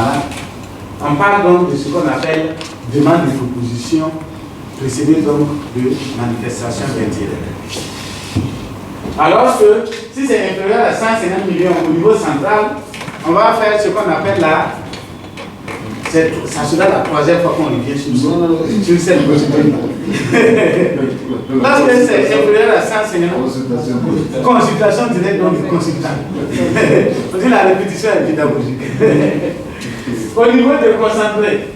malade. On parle donc de ce qu'on appelle demande de proposition précédée donc de manifestation d'intérêt. Alors que si c'est inférieur à 150 millions au niveau central, on va faire ce qu'on appelle ça sera la troisième fois qu'on revient sur cette procédure. Lorsque c'est inférieur à 150, consultation directe donc du consultant. On dit la répétition est pédagogique. Au niveau des concentrés,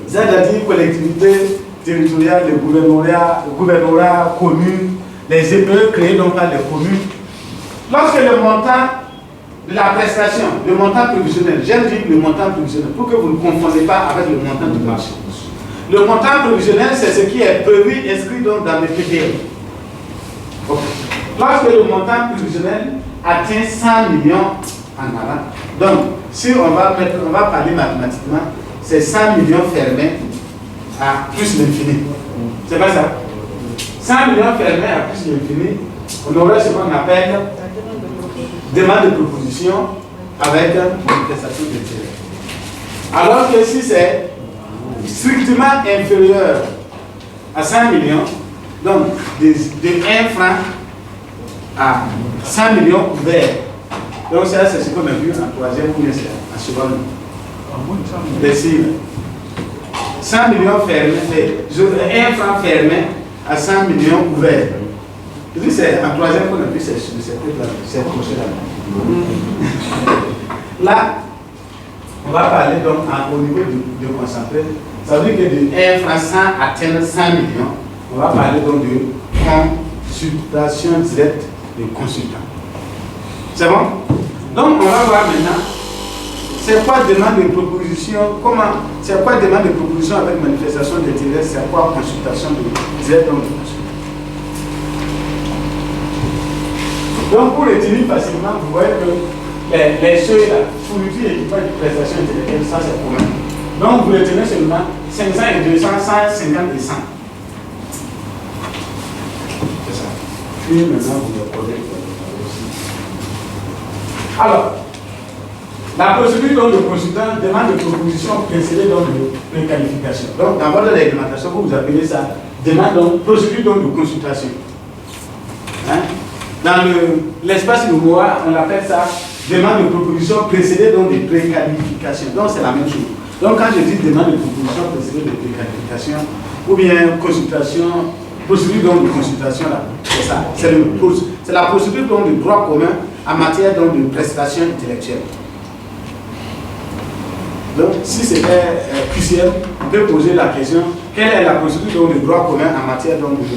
c'est-à-dire collectivités territoriales, les gouvernorats, communes, les EPE créés donc par les communes, lorsque le montant de la prestation, le montant prévisionnel, j'aime dire le montant prévisionnel pour que vous ne confondiez pas avec le montant du marché. Le montant prévisionnel, c'est ce qui est prévu, inscrit donc dans le PPL. Okay. Lorsque le montant prévisionnel atteint 100 millions en avant, donc si on va parler mathématiquement, c'est 100 millions fermés à plus l'infini. C'est pas ça? 100 millions fermés à plus l'infini, on aurait ce qu'on appelle demande de proposition avec manifestation d'intérêt. Alors que si c'est strictement inférieur à 100 millions, donc de 1 franc à 100 millions ouverts, donc ça c'est ce qu'on a vu en troisième ou bien en seconde. Les signes. 100 millions fermés, 1 franc fermé à 100 millions ouverts. Je dis c'est en troisième qu'on a vu cette prochaine. Là, on va parler donc au niveau de concentré. Ça veut dire que de 1 franc 100 atteindre 100 millions, on va parler donc de consultation directe de consultants. C'est bon? Donc on va voir maintenant c'est quoi demande de proposition, c'est quoi demande de proposition avec manifestation d'intérêt, c'est quoi consultation directe de consultant. Donc pour retenir facilement, vous voyez que les seuils là, fourniture et équipement de prestation intellectuelle, ça c'est commun. Donc vous retenez seulement 500 et 200, 150 et 100. C'est ça. Puis maintenant vous le posez. Alors, la procédure donc, de consultant demande de proposition précédée donc de préqualification. Donc dans votre réglementation, vous appelez ça demande donc procédure donc de consultation. Hein? Dans l'espace Nouveau-Mois, on appelle ça demande de proposition précédée donc de préqualification. Donc c'est la même chose. Donc quand je dis demande de proposition précédée de préqualification, ou bien consultation, procédure donc de consultation, c'est ça. C'est la procédure donc de droit commun en matière donc de prestation intellectuelle. Donc si c'était QCM, on peut poser la question, quelle est la procédure donc de droit commun en matière donc de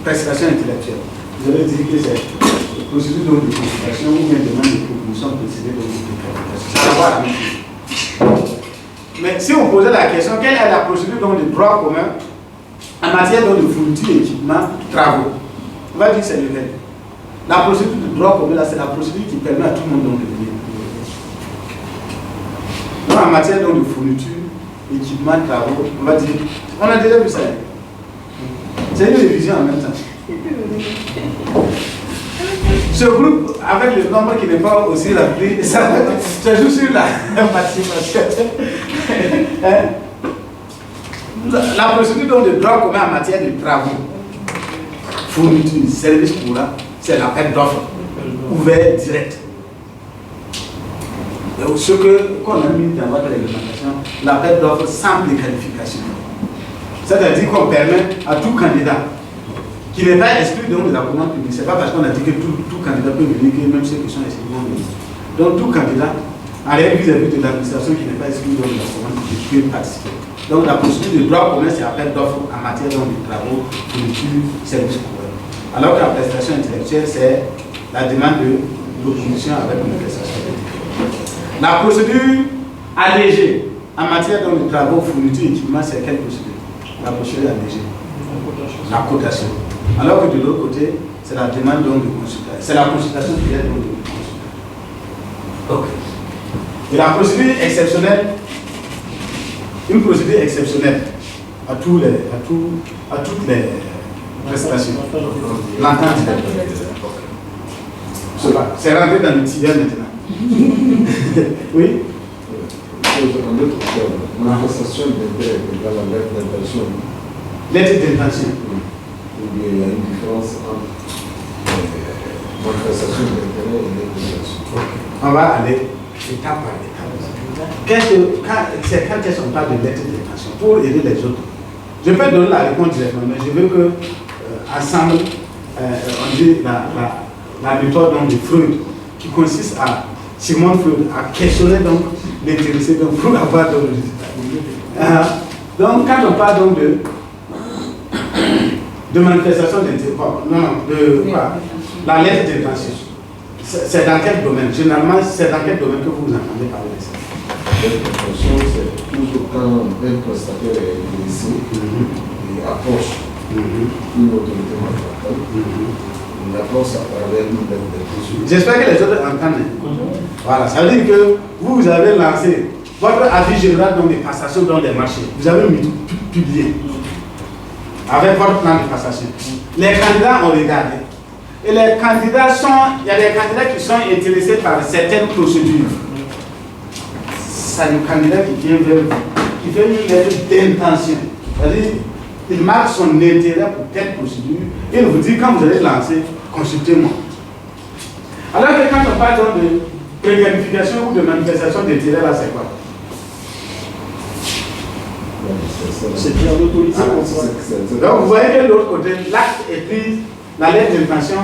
prestation intellectuelle? Vous allez dire que c'est la procédure donc de consultation ou bien demande de proposition précédée donc de préqualification. Ça va la même chose. Mais si on posait la question, quelle est la procédure donc de droit commun en matière donc de fourniture, équipement, travaux? On va dire que c'est le même. La procédure de droit commun, c'est la procédure qui permet à tout le monde donc de venir. Donc en matière donc de fourniture, équipement, travaux, on va dire, on a déjà vu ça. C'est une révision en même temps. Ce groupe, avec le nombre qui n'est pas aussi rempli, ça joue sur la participation. La procédure donc de droit commun en matière de travaux, fourniture, service courant, c'est l'appel d'offres ouvert direct. Et ce qu'on a mis dans votre réglementation, l'appel d'offres sans préqualification. C'est-à-dire qu'on permet à tout candidat qui n'est pas exclu donc de la commande publique. Ce n'est pas parce qu'on a dit que tout candidat peut venir, que même ceux qui sont exclus vont venir. Donc tout candidat, en réalité vis-à-vis de l'administration qui n'est pas exclu donc de la commande publique, peut participer. Donc la procédure de droit commun, c'est l'appel d'offres en matière donc de travaux, fourniture, services couverts. Alors que la prestation intellectuelle, c'est la demande d'opposition avec une prestation intellectuelle. La procédure allégée en matière donc de travaux, fourniture, équipement, c'est quelle procédure? La procédure allégée. La cotation. Alors que de l'autre côté, c'est la demande donc de consultation. C'est la consultation qui est donc de consultation. Ok. Et la procédure exceptionnelle, une procédure exceptionnelle à toutes les prestations. L'entente. C'est rentré dans le tiers maintenant. Oui. en d'autres termes, manifestation d'intérêt égale à lettre d'intention. Lettre d'intention. Ou bien il y a une différence entre manifestation d'intérêt et lettre d'intention. On va aller étape par étape. C'est quand est-ce qu'on parle de lettre d'intention pour aider les autres. Je peux donner la réponse directement, mais je veux que ensemble, on dit la méthode donc, de Freud, qui consiste à Sigmund Freud à questionner donc l'intéressé pour avoir de résultats. Donc quand on parle donc de manifestation d'intérêt, la lettre d'intention, c'est dans quel domaine? Généralement, c'est dans quel domaine que vous entendez parler de ça? L'intention, c'est toujours quand un prestataire est intéressé et approche une autorité matérielle, il approche à travers une lettre d'intention. J'espère que les autres entendent. Voilà, ça veut dire que vous avez lancé votre avis général dans les passations dans les marchés. Vous avez publié avec votre plan de passation. Les candidats ont regardé. Et les candidats il y a des candidats qui sont intéressés par certaines procédures. C'est le candidat qui vient vers vous, qui fait une lettre d'intention. C'est-à-dire, il marque son intérêt pour telle procédure et il vous dit quand vous allez lancer, consultez-moi. Alors que quand on parle de préqualification ou de manifestation d'intérêt, là c'est quoi? C'est bien l'autorité. Donc vous voyez que de l'autre côté, l'acte est pris, la lettre d'intention,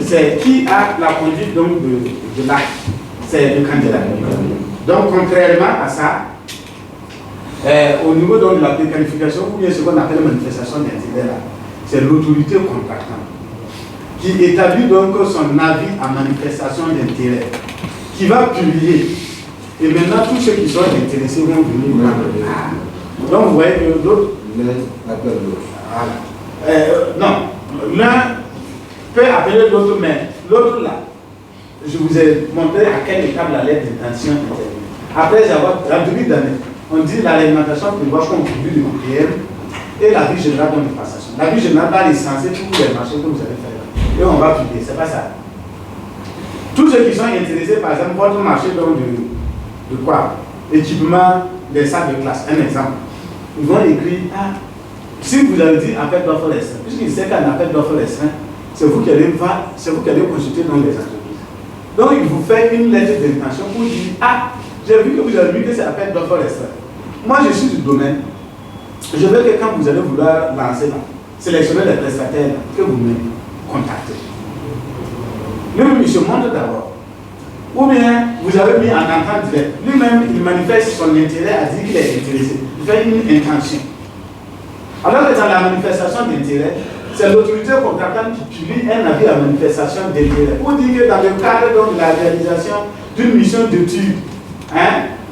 c'est qui a la conduite donc de l'acte, c'est le candidat. Donc contrairement à ça, au niveau donc, de la préqualification, ou bien ce qu'on appelle manifestation d'intérêt, c'est l'autorité contractante qui établit donc son avis à manifestation d'intérêt, qui va publier. Et maintenant, tous ceux qui sont intéressés vont venir voir. Donc vous voyez que l'autre, l'un appelle l'autre. Non, l'un peut appeler l'autre, mais l'autre là, je vous ai montré à quelle étape la lettre d'intention intervient. Après avoir introduit d'année, on dit la réglementation prévoit qu'on publie le PM et la vie générale dans les passations. La vie générale va licencier tous les marchés que vous allez faire. Et on va publier, c'est pas ça. Tous ceux qui sont intéressés, par exemple, votre marché donc de quoi? Équipement des salles de classe, un exemple. Ils vont écrire, si vous avez dit appel d'offres restreint, puisqu'il sait qu'un appel d'offres restreint, c'est vous qui allez consulter dans les entreprises. Donc il vous fait une lettre d'intention pour dire, j'ai vu que vous avez vu que c'est appel d'offres restreint. Moi je suis du domaine, je veux que quand vous allez vouloir lancer là, sélectionner les prestataires que vous me contactez. Lui-même il se montre d'abord. Ou bien vous avez mis en entente direct. Lui-même il manifeste son intérêt à dire qu'il est intéressé. Il fait une intention. Alors que dans la manifestation d'intérêt, c'est l'autorité contractante qui publie un avis à manifestation d'intérêt. Pour dire que dans le cadre donc, de la réalisation d'une mission d'étude,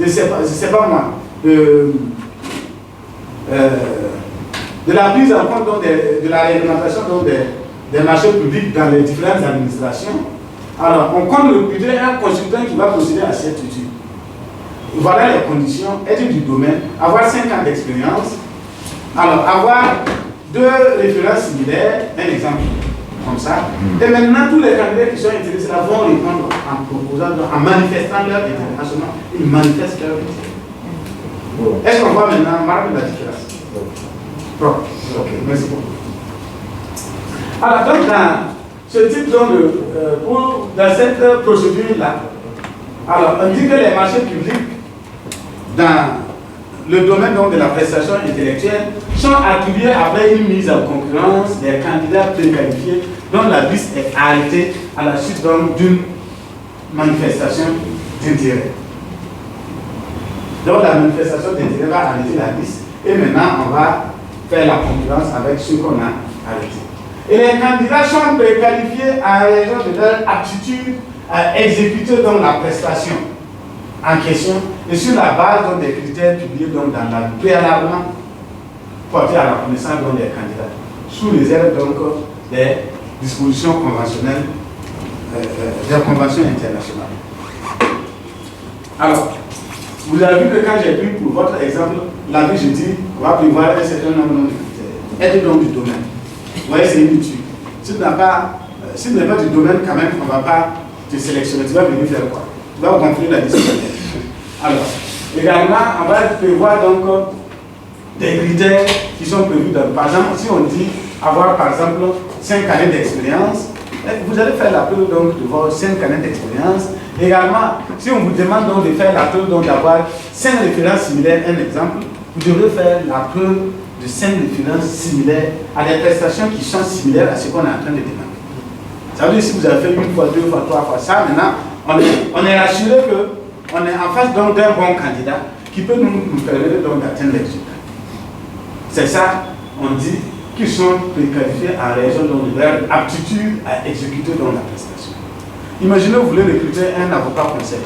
je sais pas moi, de la prise en compte donc, de la réglementation donc, des marchés publics dans les différentes administrations, alors on compte le budget un consultant qui va procéder à cette étude. Voilà les conditions, être du domaine, avoir 5 ans d'expérience, alors avoir 2 références similaires, un exemple comme ça, et maintenant tous les candidats qui sont intéressés là vont répondre en proposant, en manifestant leur intérêt. Ils manifestent leur intérêt. Est-ce qu'on voit maintenant marquer la différence? Ok, merci beaucoup. Alors donc dans ce type dans cette procédure-là, alors on dit que les marchés publics dans le domaine donc, de la prestation intellectuelle sont attribués après une mise en concurrence des candidats préqualifiés dont la liste est arrêtée à la suite d'une manifestation d'intérêt. Donc la manifestation d'intérêt va arrêter la liste et maintenant on va faire la concurrence avec ceux qu'on a arrêtés. Et les candidats sont préqualifiés en raison de leur aptitude à exécuter donc, la prestation en question et sur la base donc, des critères publiés donc, dans la préalablement portés à la connaissance donc, des candidats, sous réserve donc des dispositions conventionnelles des conventions internationales. Alors, vous avez vu que quand j'ai pris pour votre exemple, la vie, je dis, on va prévoir un certain nombre de critères. Être donc du domaine. Vous voyez, c'est une étude. Si tu n'es pas du domaine, quand même, on ne va pas te sélectionner. Tu vas venir faire quoi? Tu vas gonfler la liste. Alors, Également, on va prévoir donc des critères qui sont prévus. Par exemple, si on dit avoir par exemple 5 années d'expérience, vous allez faire la preuve donc de vos 5 années d'expérience. Également, si on vous demande donc de faire la preuve donc d'avoir 5 références similaires, un exemple, vous devrez faire la preuve de 5 références similaires à des prestations qui sont similaires à ce qu'on est en train de demander. Ça veut dire si vous avez fait 1 fois, 2 fois, 3 fois ça, maintenant, on est rassuré qu'on est en face d'un bon candidat qui peut nous permettre donc d'atteindre les résultats. C'est ça, on dit qu'ils sont préqualifiés en raison de leur aptitude à exécuter dans la prestation. Imaginez vous voulez recruter un avocat conseil.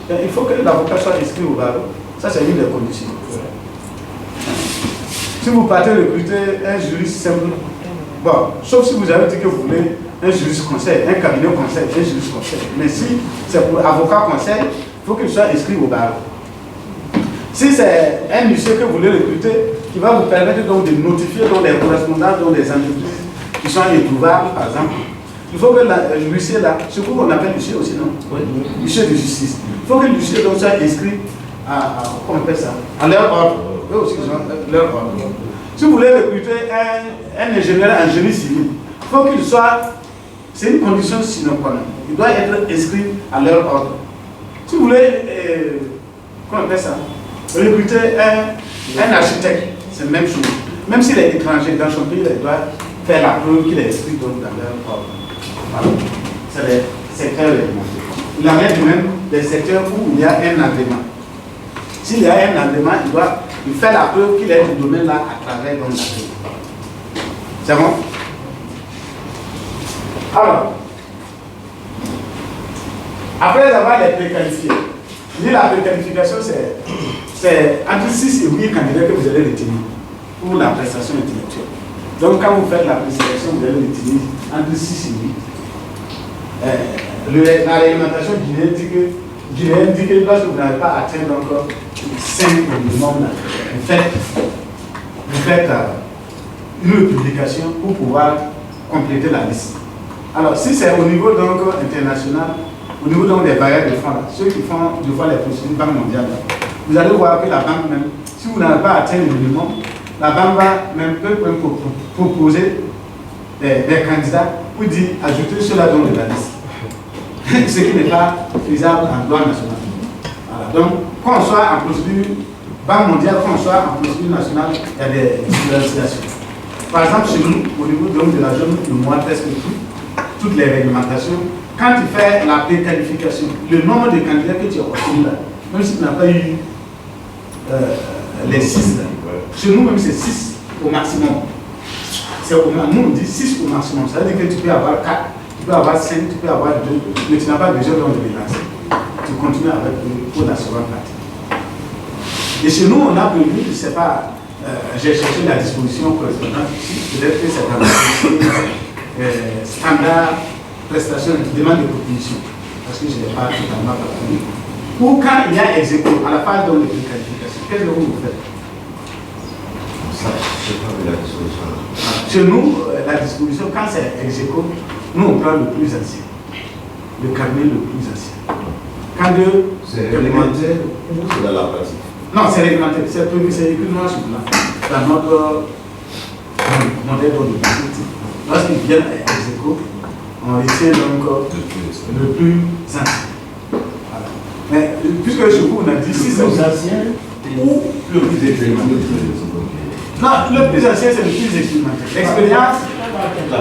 Il faut que l'avocat soit inscrit au barreau. Ça, c'est une des conditions. Si vous partez recruter un juriste simple, bon, sauf si vous avez dit que vous voulez un juriste conseil, un cabinet conseil, un juriste conseil. Mais si c'est pour avocat conseil, il faut qu'il soit inscrit au barreau. Si c'est un huissier que vous voulez recruter, qui va vous permettre donc de notifier donc les correspondances donc des entreprises qui sont introuvables, par exemple, il faut que l'huissier là, ce qu'on appelle l'huissier aussi, non? Oui. L'huissier de justice. Il faut que l'huissier donc soit inscrit comment on appelle ça? À leur ordre. Eux aussi, ils ont leur ordre. Si vous voulez recruter un ingénieur en génie civil, il faut qu'il soit, c'est une condition sine qua non. Il doit être inscrit à leur ordre. Si vous voulez, comment on appelle ça? Recruter un architecte, c'est la même chose. Même s'il est étranger dans son pays, il doit faire la preuve qu'il est inscrit dans leur ordre. Voilà. C'est les secteurs réglementés. Il en est de même des secteurs où il y a un agrément. S'il y a un agrément, il fait la preuve qu'il est du domaine là à travers l'agrément. C'est bon? Alors, après avoir les préqualifiés, la préqualification, c'est entre 6 et 8 candidats que vous allez retenir pour la prestation intellectuelle. Donc, quand vous faites la présélection, vous allez retenir entre 6 et 8. La réglementation guinéenne dit que lorsque vous n'avez pas atteint encore 5 au minimum, vous faites une publication pour pouvoir compléter la liste. Alors, si c'est au niveau donc international, au niveau donc des barrières de fonds, ceux qui font de fois les procédures Banque mondiale, vous allez voir que la banque même, si vous n'avez pas atteint le minimum, la banque va même proposer des candidats pour dire ajouter cela dans la liste. Ce qui n'est pas faisable en droit national. Voilà. Donc, qu'on soit en procédure Banque mondiale, qu'on soit en procédure nationale, il y a des différenciations. Par exemple, chez nous, au niveau de la zone, nous voit presque toutes les réglementations. Quand tu fais la préqualification, le nombre de candidats que tu as obtenu là, même si tu n'as pas eu les 6 là, chez nous même c'est 6 au maximum. Nous on dit 6 au maximum, ça veut dire que tu peux avoir 4, tu peux avoir 5, tu peux avoir 2, mais tu n'as pas besoin de les lancer. Tu continues avec pour la seconde partie. Et chez nous on a prévu, je ne sais pas, j'ai cherché la disposition correspondante ici, peut-être que c'est dans la standard prestation de demande de proposition, parce que je n'ai pas totalement parlé. Ou quand il y a exécution, à la phase de préqualification, qu'est-ce que vous faites? Ça, je sais pas la disposition. Chez nous, la disposition, quand c'est exécution, nous on prend le plus ancien, le carnet le plus ancien. Quand c'est réglementaire ou c'est dans la pratique? Non, c'est réglementaire, c'est prévu, c'est écrit noir sur blanc dans notre modèle de pratique. Lorsqu'ils viennent à exécution, on retient donc le plus ancien. Voilà. Mais puisque chez vous on a dit si c'est le plus ancien ou le plus expérimenté. Non, le plus ancien c'est le plus expérimenté. L'expérience. Non,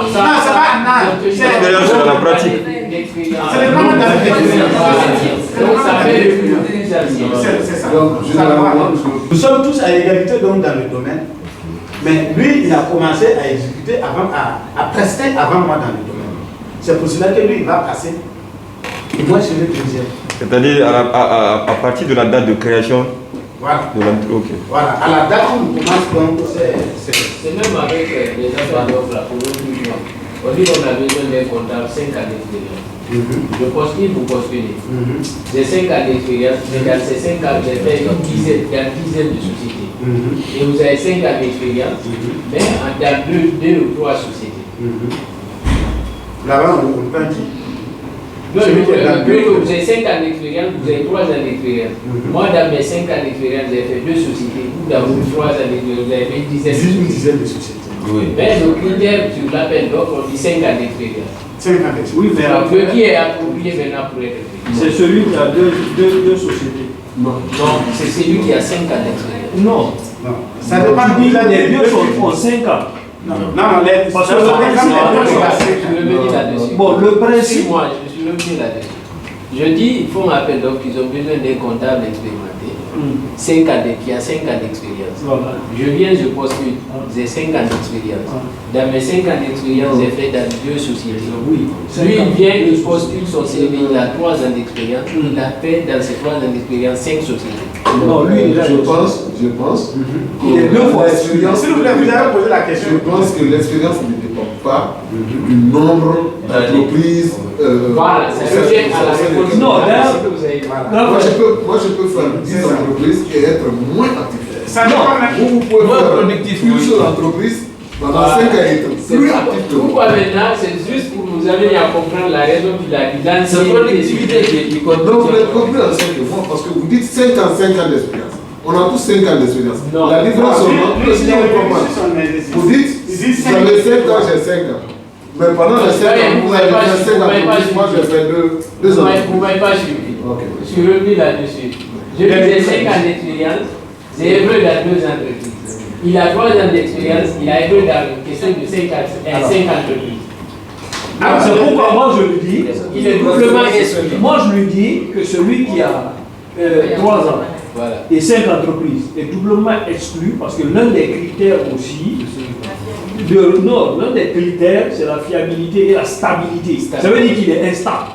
c'est pas un âge. L'expérience dans la pratique. C'est le nombre d'années. C'est ça. Nous sommes tous à égalité donc dans le domaine. Mais lui, il a commencé à exécuter, à prester avant moi dans le domaine. C'est pour cela que lui, il va passer. Et moi, je serai deuxième. C'est-à-dire à partir de la date de création de l'entreprise. Okay. Voilà, à la date où on commence, donc, c'est même avec les appels d'offres là, pour le plus loin. On dit qu'on a besoin d'un comptable 5 années d'expérience. Je postule pour postuler. J'ai 5 années d'expérience, mais dans ces 5 ans, j'ai fait une dizaine de sociétés. Et vous avez 5 ans d'expérience, mais dans 2 ou 3 sociétés. Là-bas, on peut dire. Non, vous avez 5 ans d'expérience, vous avez 3 ans d'expérience. Moi, dans mes 5 ans d'expérience, j'ai fait 2 sociétés. Vous, dans vos 3 ans d'expérience, vous avez fait 10 dizaines de sociétés. Oui. Mais le critère sur l'appel d'offres, on dit 5 ans d'expérience. 5 ans d'expérience. Oui, mais donc, qui est approprié maintenant pour être fait? C'est celui qui a deux sociétés. Non, c'est celui qui a 5 ans d'expérience. Non. Ça dépend du les deux sont 5 ans. Non, parce que le principe. Bon, le principe. Moi, je suis revenu là-dessus. Je dis, ils font un appel d'offres qu'ils ont besoin d'un comptable expérimenté. 5 ans qui a 5 ans d'expérience. Voilà. Je viens, je postule. J'ai 5 ans d'expérience. Dans mes 5 ans d'expérience, j'ai fait dans 2 sociétés. Oui. Lui, il vient, il postule son CV, il a 3 ans d'expérience. Il a fait dans ses 3 ans d'expérience 5 sociétés. Non, lui, je pense il est 2 fois l'expérience. S'il vous plaît, vous avez posé la question. Je pense que l'expérience ne dépend pas du nombre d'entreprises. Voilà, c'est sujet à la réponse. Non, moi, je peux faire 10 entreprises et être moins actif. Ça dépend. Vous pouvez faire une seule entreprise pendant 5 ans et être plus actif que vous. Pourquoi maintenant, c'est juste pour nous amener à comprendre la raison qu'il a dit. C'est pas l'activité qui compte. Donc, vous êtes compris en 5 mois parce que vous dites 5 ans d'expérience. On a tous 5 ans d'expérience. La différence seulement, vous dites, vous avez 5 ans, j'ai 5 ans. Mais pendant les 5 ans, vous avez fait 5 ans, moi j'ai fait 2 ans. Vous ne m'avez pas suivi. Je suis revenu là-dessus. Je disais 5 ans d'expérience, j'ai œuvré dans 2 entreprises. Il a 3 ans d'expérience, il a œuvré dans une question de 5 entreprises. Alors, c'est pourquoi moi je lui dis, il est doublement exclu. Moi je lui dis que celui qui a 3 ans et 5 entreprises est doublement exclu parce que l'un des critères aussi, l'un des critères c'est la fiabilité et la stabilité. Ça veut dire qu'il est instable.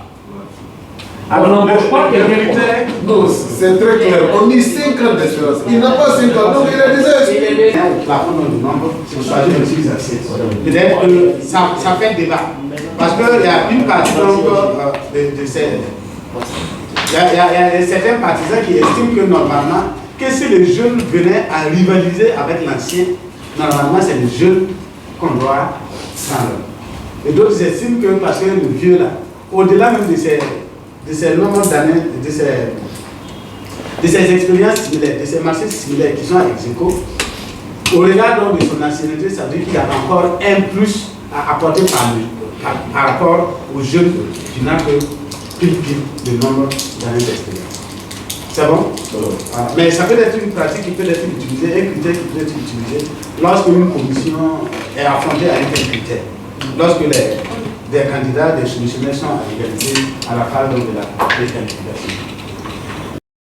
Alors, on n'embauche pas quelqu'un. Non, c'est très clair. On dit 5 ans d'expérience. Il n'a pas 5 ans, donc il a déjà exclu. Au plafond du nombre, c'est choisir l'utilisation. Peut-être que ça fait débat. Parce qu'il y a une partie donc, de ces. Il y a certains partisans qui estiment que normalement, que si les jeunes venaient à rivaliser avec l'ancien, normalement c'est les jeunes qu'on doit prendre. Et d'autres estiment que parce que le vieux là, au-delà même de ces nombres d'années, de ces expériences similaires, de ces marchés similaires qui sont à Execo, au regard donc de son ancienneté, ça veut dire qu'il y a encore un plus à apporter par rapport aux jeunes qui n'ont que pile le nombre d'années d'expérience. C'est bon? Voilà. Mais ça peut être une pratique qui peut être utilisée, un critère qui peut être utilisé lorsque une commission est affrontée à un tel critère. Lorsque des candidats, des soumissionnaires sont à l'égalité à la phase de la préqualification.